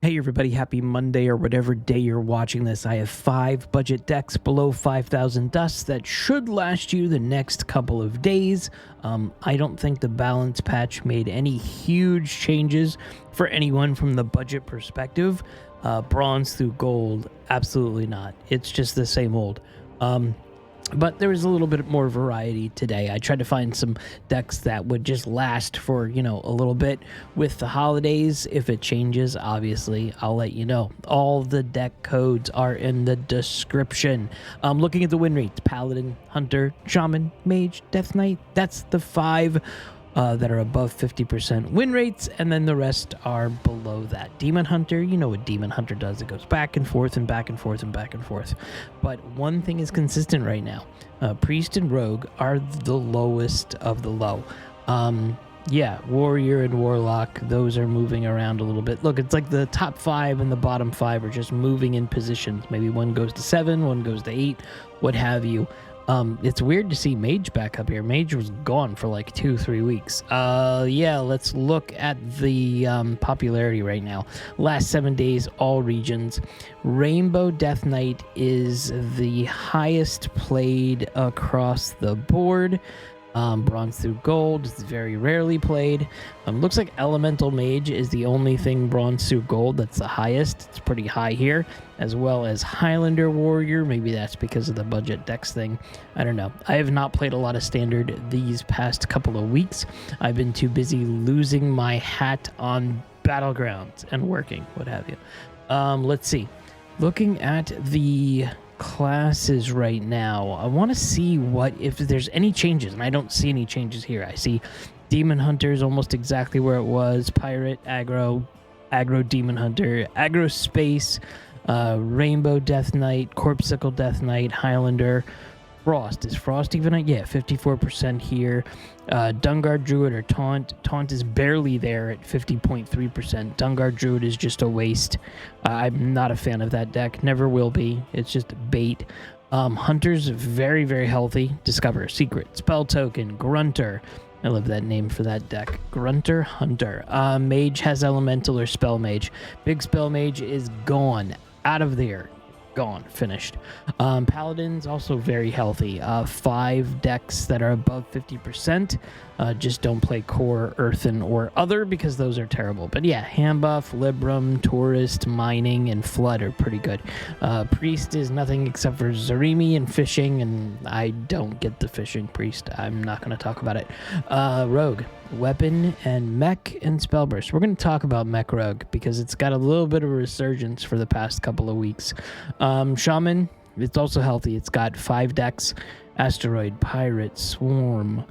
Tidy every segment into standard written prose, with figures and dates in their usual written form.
Hey everybody, happy Monday or whatever day you're watching this. I have 5 budget decks below 5,000 dust that should last you the next couple of days. I don't think the balance patch made any huge changes for anyone from the budget perspective. Bronze through gold, absolutely not. It's just the same old. But there was a little bit more variety today. I tried to find some decks that would just last for, a little bit with the holidays. If it changes, obviously, I'll let you know. All the deck codes are in the description. Looking at the win rates, Paladin, Hunter, Shaman, Mage, Death Knight. That's the 5 that are above 50% win rates, and then the rest are below that. Demon Hunter, you know what Demon Hunter does. It goes back and forth and back and forth and back and forth. But one thing is consistent right now. Priest and Rogue are the lowest of the low. Yeah, Warrior and Warlock, those are moving around a little bit. Look, it's like the top 5 and the bottom 5 are just moving in positions. Maybe one goes to 7, one goes to 8, what have you. It's weird to see Mage back up here. Mage was gone for like 2-3 weeks. Yeah, let's look at the popularity right now. Last 7 days, all regions. Rainbow Death Knight is the highest played across the board. Bronze through gold is very rarely played. Looks like Elemental Mage is the only thing bronze through gold that's the highest. It's pretty high here, as well as Highlander Warrior. Maybe that's because of the budget decks thing. I don't know. I have not played a lot of standard these past couple of weeks. I've been too busy losing my hat on Battlegrounds and working, what have you. Let's see. Looking at the classes right now, I want to see if there's any changes, and I don't see any changes here. I see Demon Hunter is almost exactly where it was. Pirate, aggro Demon Hunter, aggro Space, Rainbow Death Knight, Corpsicle Death Knight, Highlander, Frost. Is Frost even at? Yeah, 54% here. Dungar Druid or Taunt. Taunt is barely there at 50.3%. Dungar Druid is just a waste. I'm not a fan of that deck. Never will be. It's just bait. Hunter's very, very healthy. Discover, Secret, Spell Token, Grunter. I love that name for that deck. Grunter, Hunter. Mage has Elemental or Spell Mage. Big Spell Mage is gone. Out of there. Gone, finished. Paladin's also very healthy. 5 decks that are above 50%. Just don't play Core, Earthen, or Other because those are terrible. But yeah, Handbuff, Libram, Tourist, Mining, and Flood are pretty good. Priest is nothing except for Zarimi and Fishing, and I don't get the Fishing Priest. I'm not going to talk about it. Rogue, Weapon, and Mech and Spellburst. We're going to talk about Mech Rogue because it's got a little bit of a resurgence for the past couple of weeks. Shaman, it's also healthy. It's got 5 decks. Asteroid, Pirate, Swarm.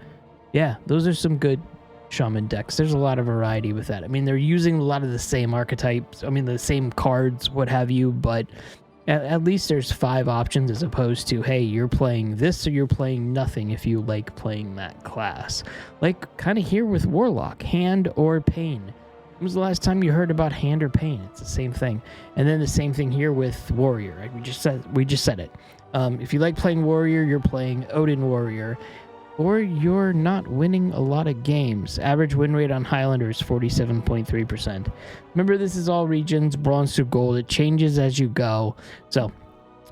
Yeah, those are some good Shaman decks. There's a lot of variety with that. I mean, they're using a lot of the same archetypes. I mean, the same cards, what have you, but at least there's 5 options as opposed to, hey, you're playing this or you're playing nothing if you like playing that class. Like, kind of here with Warlock, Hand or Pain. When was the last time you heard about Hand or Pain? It's the same thing. And then the same thing here with Warrior, right? We just said it. If you like playing Warrior, you're playing Odin Warrior, or you're not winning a lot of games. Average win rate on Highlander is 47.3%. Remember, this is all regions, bronze to gold. It changes as you go. So,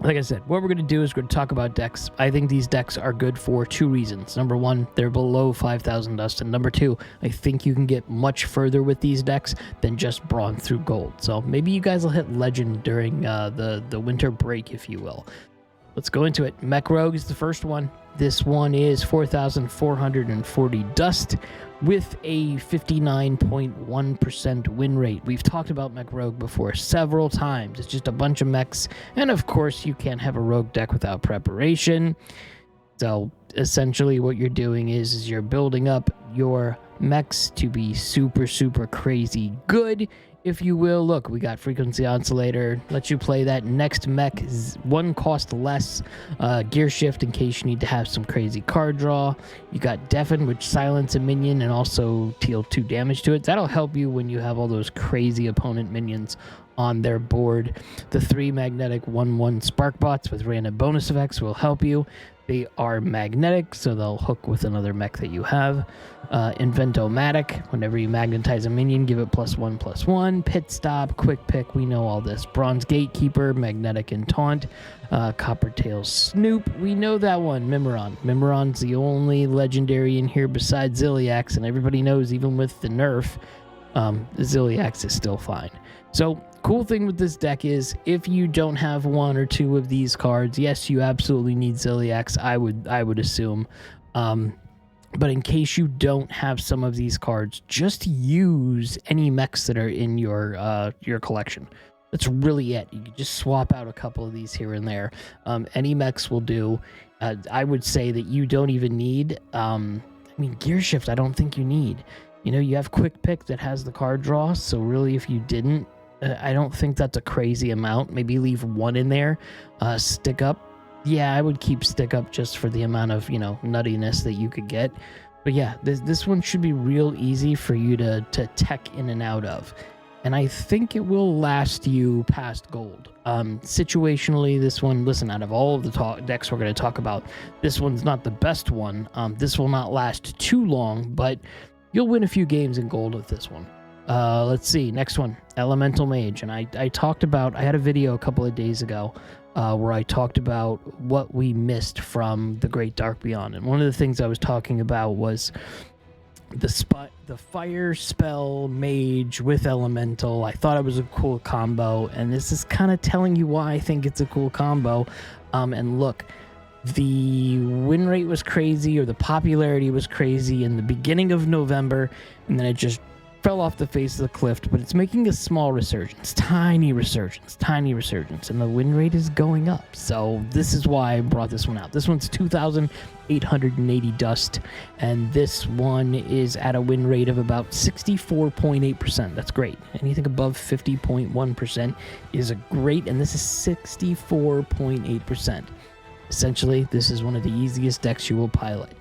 like I said, what we're going to do is we're going to talk about decks. I think these decks are good for 2 reasons. Number 1, they're below 5,000 dust. And number 2, I think you can get much further with these decks than just bronze through gold. So maybe you guys will hit legend during the winter break, if you will. Let's go into it. Mech Rogue is the first one. This one is 4,440 dust with a 59.1% win rate. We've talked about Mech Rogue before several times. It's just a bunch of mechs. And of course, you can't have a rogue deck without preparation. So essentially what you're doing is you're building up your mechs to be super, super crazy good, if you will. Look, we got Frequency Oscillator, lets you play that next mech, 1 cost less, Gear Shift in case you need to have some crazy card draw. You got Deafen, which silence a minion and also deal 2 damage to it. That'll help you when you have all those crazy opponent minions on their board. The 3 magnetic 1/1 spark bots with random bonus effects will help you. They are magnetic, so they'll hook with another mech that you have. Inventomatic, whenever you magnetize a minion, give it +1/+1. Pit Stop, Quick Pick, we know all this. Bronze Gatekeeper, magnetic and taunt. Coppertail Snoop, we know that one. Mimiron's the only legendary in here besides Ziliax, and everybody knows even with the nerf, Ziliax is still fine. So, cool thing with this deck is if you don't have one or two of these cards, yes, you absolutely need Ziliax, I would assume. But in case you don't have some of these cards, just use any mechs that are in your collection. That's really it. You can just swap out a couple of these here and there. Any mechs will do. I would say that you don't even need, Gear Shift, I don't think you need. You have Quick Pick that has the card draw, so really if you didn't, I don't think that's a crazy amount. Maybe leave one in there. Stick Up. Yeah, I would keep Stick Up just for the amount of, nuttiness that you could get. But yeah, this one should be real easy for you to tech in and out of. And I think it will last you past gold. Situationally, this one, listen, out of all of the decks we're going to talk about, this one's not the best one. This will not last too long, but you'll win a few games in gold with this one. Let's see, next one, Elemental Mage. And I had a video a couple of days ago where I talked about what we missed from the Great Dark Beyond. And one of the things I was talking about was the Fire Spell Mage with Elemental. I thought it was a cool combo, and this is kind of telling you why I think it's a cool combo. And look, the win rate was crazy, or the popularity was crazy in the beginning of November, and then it just fell off the face of the cliff, but it's making a small resurgence, tiny resurgence, and the win rate is going up. So this is why I brought this one out. This one's 2,880 dust, and this one is at a win rate of about 64.8%. That's great. Anything above 50.1% is a great, and this is 64.8%. Essentially, this is one of the easiest decks you will pilot.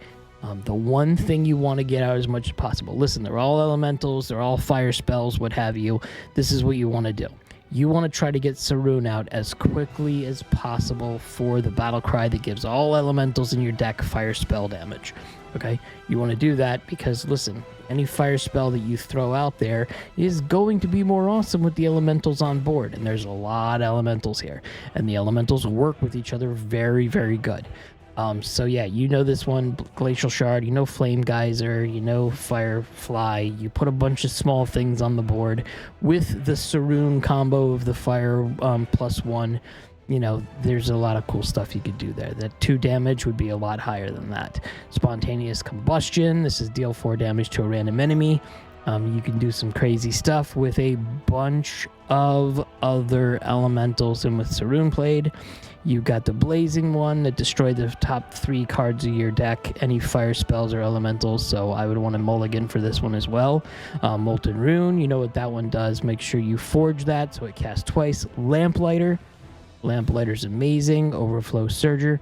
The one thing you want to get out as much as possible. Listen, they're all elementals, they're all fire spells, what have you. This is what you want to do. You want to try to get Saroon out as quickly as possible for the battle cry that gives all elementals in your deck fire spell damage. Okay? You want to do that because, listen, any fire spell that you throw out there is going to be more awesome with the elementals on board. And there's a lot of elementals here. And the elementals work with each other very, very good. So yeah, this one, Glacial Shard, Flame Geyser, Firefly. You put a bunch of small things on the board with the Saroon combo of the fire +1. There's a lot of cool stuff you could do there. That 2 damage would be a lot higher than that. Spontaneous Combustion. This is deal 4 damage to a random enemy. You can do some crazy stuff with a bunch of other elementals, and with Saroon played, you got the Blazing one that destroyed the top 3 cards of your deck, any fire spells or elementals, so I would want to mulligan for this one as well. Molten Rune, you know what that one does. Make sure you forge that so it casts twice. Lamplighter's amazing. Overflow Surger.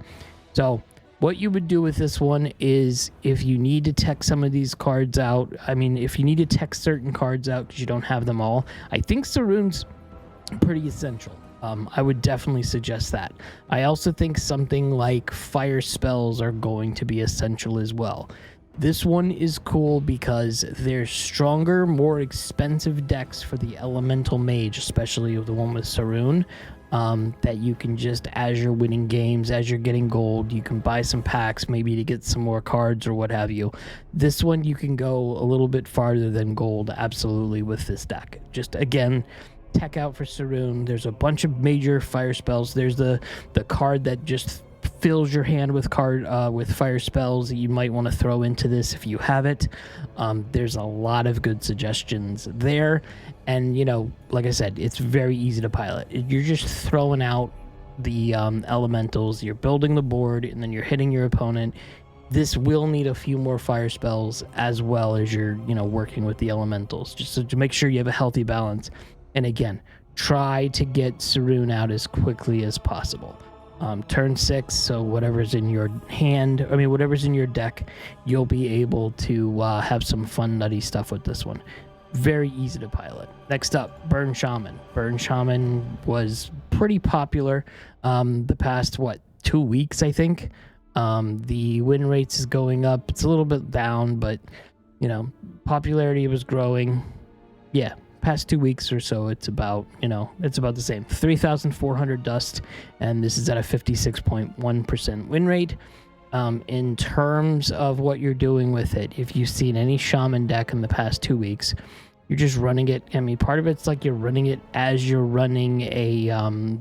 So what you would do with this one is, if you need to tech some of these cards out, if you need to tech certain cards out because you don't have them all, I think Saroon's pretty essential. I would definitely suggest that. I also think something like fire spells are going to be essential as well. This one is cool because there's stronger, more expensive decks for the Elemental Mage, especially the one with Saroon, that you can just, as you're winning games, as you're getting gold, you can buy some packs maybe to get some more cards or what have you. This one you can go a little bit farther than gold, absolutely, with this deck. Just, again, tech out for Saroon. There's a bunch of major fire spells. There's the card that just fills your hand with fire spells that you might want to throw into this if you have it. There's a lot of good suggestions there, and like I said, it's very easy to pilot. You're just throwing out the elementals, you're building the board, and then you're hitting your opponent. This will need a few more fire spells as well as you're working with the elementals, just so to make sure you have a healthy balance. And again, try to get Saroon out as quickly as possible. Turn 6, so whatever's in your whatever's in your deck, you'll be able to have some fun, nutty stuff with this one. Very easy to pilot. Next up, Burn Shaman. Burn Shaman was pretty popular the past, 2 weeks, I think. The win rates is going up. It's a little bit down, but you know, popularity was growing. Yeah, past 2 weeks or so, it's about, you know, it's about the same. 3,400 dust, and this is at a 56.1% win rate. In terms of what you're doing with it, if you've seen any shaman deck in the past 2 weeks, you're just running it. I mean, part of it's like you're running it as you're running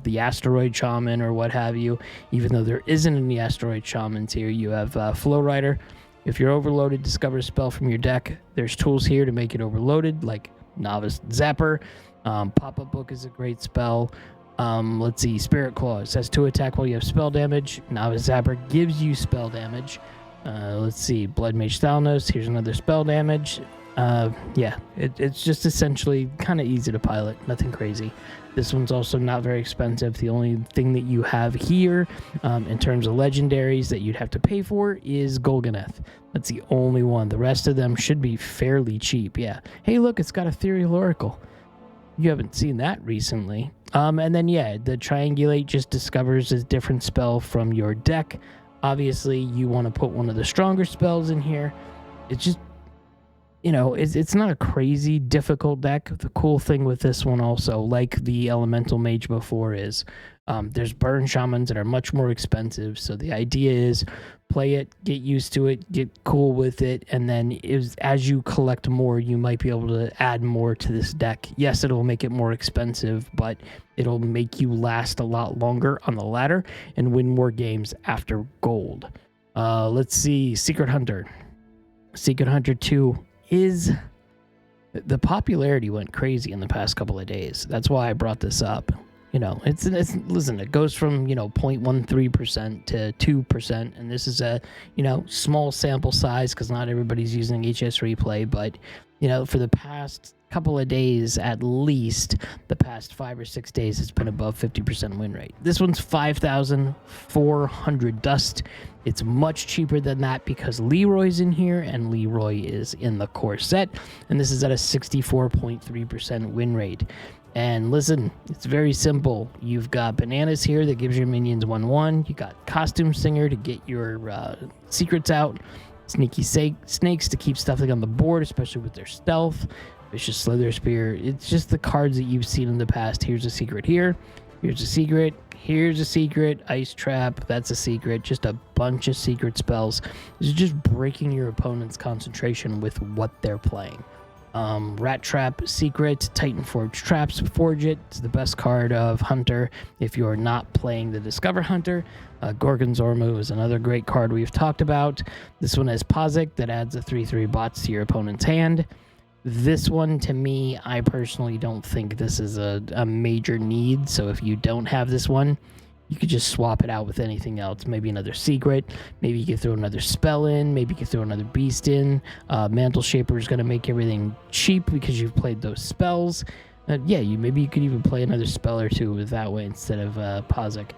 the asteroid shaman or what have you. Even though there isn't any asteroid shamans here, you have Flow Rider. If you're overloaded, discover a spell from your deck. There's tools here to make it overloaded, like Novice Zapper. Pop-up Book is a great spell. Let's see, Spirit Claw says to attack while you have spell damage. Novice Zapper gives you spell damage. Let's see, Blood Mage Thalnos. Here's another spell damage. Yeah, it's just essentially kind of easy to pilot, nothing crazy. This one's also not very expensive. The only thing that you have here in terms of legendaries that you'd have to pay for is Golganeth. That's the only one. The rest of them should be fairly cheap. Yeah. Hey, look, it's got Ethereal Oracle. You haven't seen that recently. And then, yeah, the Triangulate just discovers a different spell from your deck. Obviously, you want to put one of the stronger spells in here. It's just, you know, it's not a crazy difficult deck. The cool thing with this one also, like the Elemental Mage before, is there's burn shamans that are much more expensive. So the idea is play it, get used to it, get cool with it, and then as you collect more, you might be able to add more to this deck. Yes, it'll make it more expensive, but it'll make you last a lot longer on the ladder and win more games after gold. Let's see, Secret Hunter. Secret Hunter 2 is... the popularity went crazy in the past couple of days. That's why I brought this up. You know, it's listen, it goes from, you know, 0.13% to 2%, and this is a, you know, small sample size because not everybody's using HS Replay, but, you know, for the past couple of days, at least the past 5 or 6 days, it's been above 50% win rate. This one's 5,400 dust. It's much cheaper than that because Leroy's in here, and Leroy is in the core set, and this is at a 64.3% win rate. And listen, it's very simple. You've got Bananas here that gives your minions 1/1. You got Costume Singer to get your secrets out. Sneaky Snakes to keep stuff like on the board, especially with their stealth. Vicious Slither Spear. It's just the cards that you've seen in the past. Here's a secret here. Here's a secret. Here's a secret. Ice Trap. That's a secret. Just a bunch of secret spells. This is just breaking your opponent's concentration with what they're playing. Rat Trap, Secret, Titan Forge Traps, Forge It. It's the best card of Hunter if you're not playing the Discover Hunter. Gorgon's Ormu is another great card we've talked about. This one has Pozic that adds a 3/3 bots to your opponent's hand. This one, to me, I personally don't think this is a major need. So if you don't have this one, you could just swap it out with anything else. Maybe another secret. Maybe you could throw another spell in. Maybe you could throw another beast in. Mantle Shaper is going to make everything cheap because you've played those spells. Yeah, maybe you could even play another spell or two that way instead of Pozic.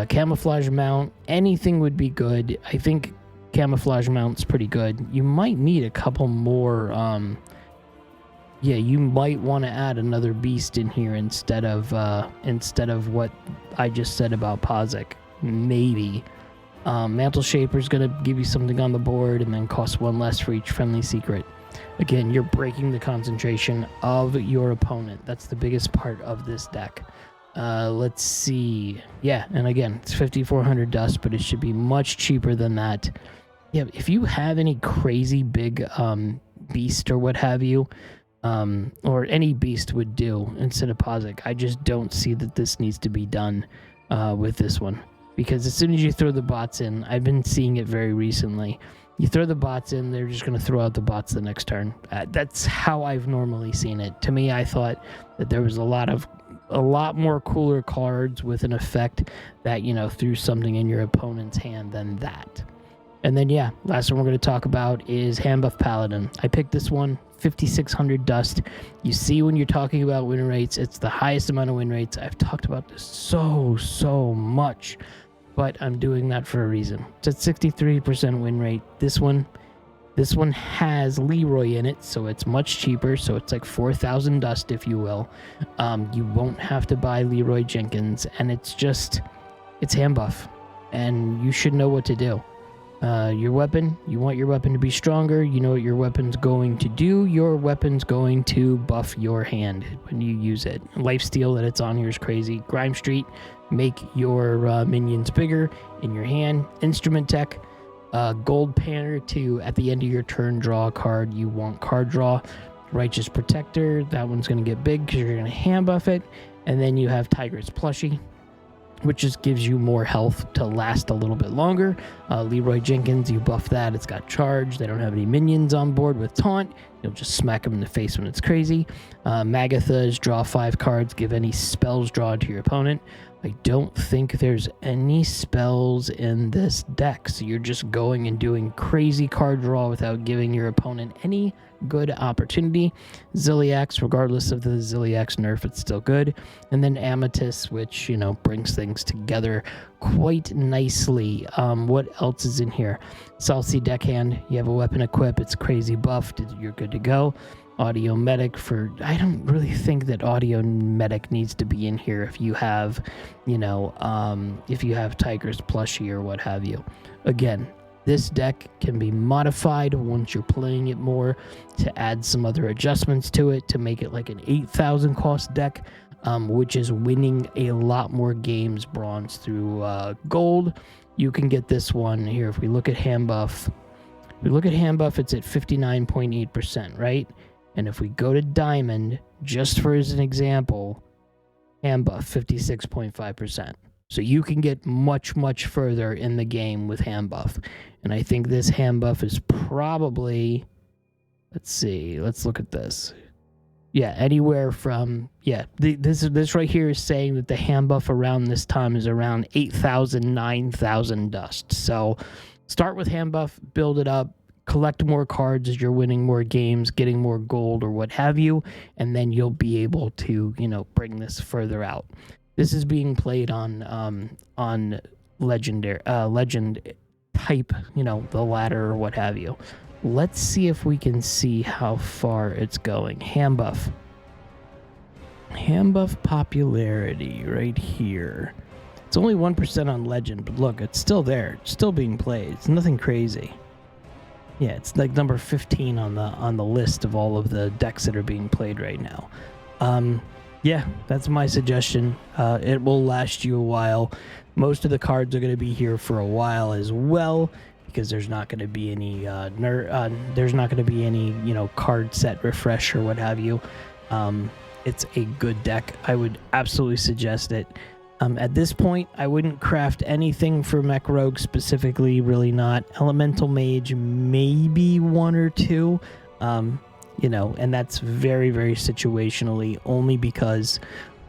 Camouflage Mount. Anything would be good. I think Camouflage Mount's pretty good. You might need a couple more... yeah, you might want to add another beast in here instead of what I just said about Pozic. Maybe. Mantle Shaper is going to give you something on the board and then cost 1 less for each friendly secret. Again, you're breaking the concentration of your opponent. That's the biggest part of this deck. Let's see. Yeah, and again, it's 5,400 dust, but it should be much cheaper than that. Yeah, if you have any crazy big beast or what have you, or any beast would do instead of Pozic. I just don't see that this needs to be done with this one. Because as soon as you throw the bots in, I've been seeing it very recently. You throw the bots in, they're just going to throw out the bots the next turn. That's how I've normally seen it. To me, I thought that there was a lot more cooler cards with an effect that, you know, threw something in your opponent's hand than that. And then, yeah, last one we're going to talk about is Handbuff Paladin. I picked this one, 5,600 dust. You see when you're talking about win rates, it's the highest amount of win rates. I've talked about this so much, but I'm doing that for a reason. It's at 63% win rate. This one has Leroy in it, so it's much cheaper. So it's like 4,000 dust, if you will. You won't have to buy Leroy Jenkins, and it's hand buff. And you should know what to do. Your weapon, you want your weapon to be stronger. You know what your weapon's going to do. Your weapon's going to buff your hand when you use it. Lifesteal that it's on here is crazy. Grime Street, make your minions bigger in your hand. Instrument tech, gold panner to, at the end of your turn, draw a card. You want card draw. Righteous Protector, that one's going to get big because you're going to hand buff it. And then you have Tigress Plushie, which just gives you more health to last a little bit longer. Leroy Jenkins, you buff that. It's got charge. They don't have any minions on board with taunt. You'll just smack them in the face when it's crazy. Magatha is draw 5 cards. Give any spells drawn to your opponent. I don't think there's any spells in this deck. So you're just going and doing crazy card draw without giving your opponent any good opportunity. Ziliax, regardless of the Ziliax nerf, it's still good. And then Amethyst, which, you know, brings things together quite nicely. What else is in here? Salty Deckhand, you have a weapon equip, it's crazy buffed, you're good to go. Audio Medic for, I don't really think that Audio Medic needs to be in here if you have, you know, if you have Tiger's Plushie or what have you. Again, this deck can be modified once you're playing it more to add some other adjustments to it to make it like an 8,000 cost deck, which is winning a lot more games bronze through gold. You can get this one here. If we look at hand buff, it's at 59.8%, right? And if we go to diamond, just for as an example, hand buff 56.5%. So you can get much, much further in the game with hand buff. And I think this hand buff is probably, let's see, let's look at this. Yeah, anywhere from, yeah, this right here is saying that the hand buff around this time is around 8,000, 9,000 dust. So start with hand buff, build it up, collect more cards as you're winning more games, getting more gold or what have you, and then you'll be able to, you know, bring this further out. This is being played on legend type, you know, the ladder or what have you. Let's see if we can see how far it's going. Hand buff popularity right here. It's only 1% on legend, but look, it's still there. It's still being played. It's nothing crazy. Yeah, it's like number 15 on the list of all of the decks that are being played right now. Yeah, that's my suggestion. It will last you a while. Most of the cards are going to be here for a while as well, because there's not going to be any there's not going to be any, you know, card set refresh or what have you. It's a good deck. I would absolutely suggest it. At this point, I wouldn't craft anything for Mech Rogue specifically, really not. Elemental Mage, maybe 1 or 2. You know, and that's very, very situationally, only because,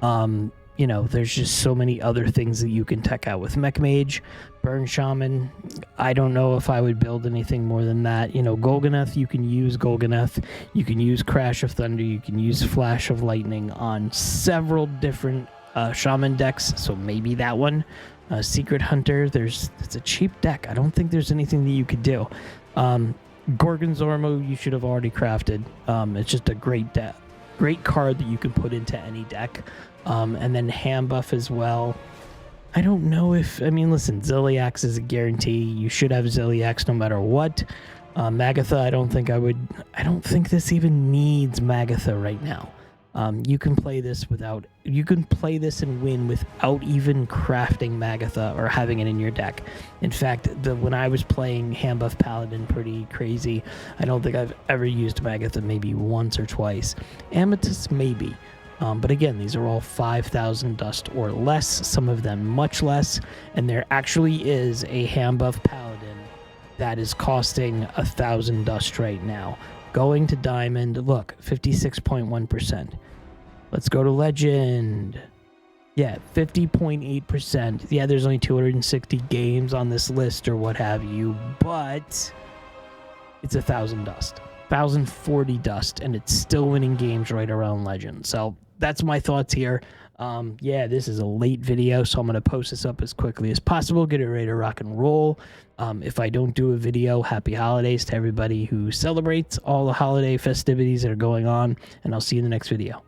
you know, there's just so many other things that you can tech out with Mech Mage. Burn Shaman, I don't know if I would build anything more than that. You know, Golganath, you can use Golganath. You can use Crash of Thunder. You can use Flash of Lightning on several different Shaman decks, so maybe that one. Secret Hunter, it's a cheap deck. I don't think there's anything that you could do. Gorgonzormo, you should have already crafted. It's just a great card that you can put into any deck. And then hand buff as well. I don't know if, I mean, listen, Ziliax is a guarantee. You should have Ziliax no matter what. Magatha, I don't think this even needs Magatha right now. You can play this and win without even crafting Magatha or having it in your deck. In fact, when I was playing hand buff Paladin pretty crazy, I don't think I've ever used Magatha, maybe once or twice. Amethyst, maybe. But again, these are all 5,000 dust or less, some of them much less, and there actually is a hand buff Paladin that is costing 1,000 dust right now. Going to Diamond, look, 56.1%. Let's go to Legend. Yeah, 50.8%. Yeah, there's only 260 games on this list or what have you, but it's 1,000 dust. 1,040 dust, and it's still winning games right around Legend. So that's my thoughts here. Yeah, this is a late video, so I'm going to post this up as quickly as possible, get it ready to rock and roll. If I don't do a video, happy holidays to everybody who celebrates all the holiday festivities that are going on, and I'll see you in the next video.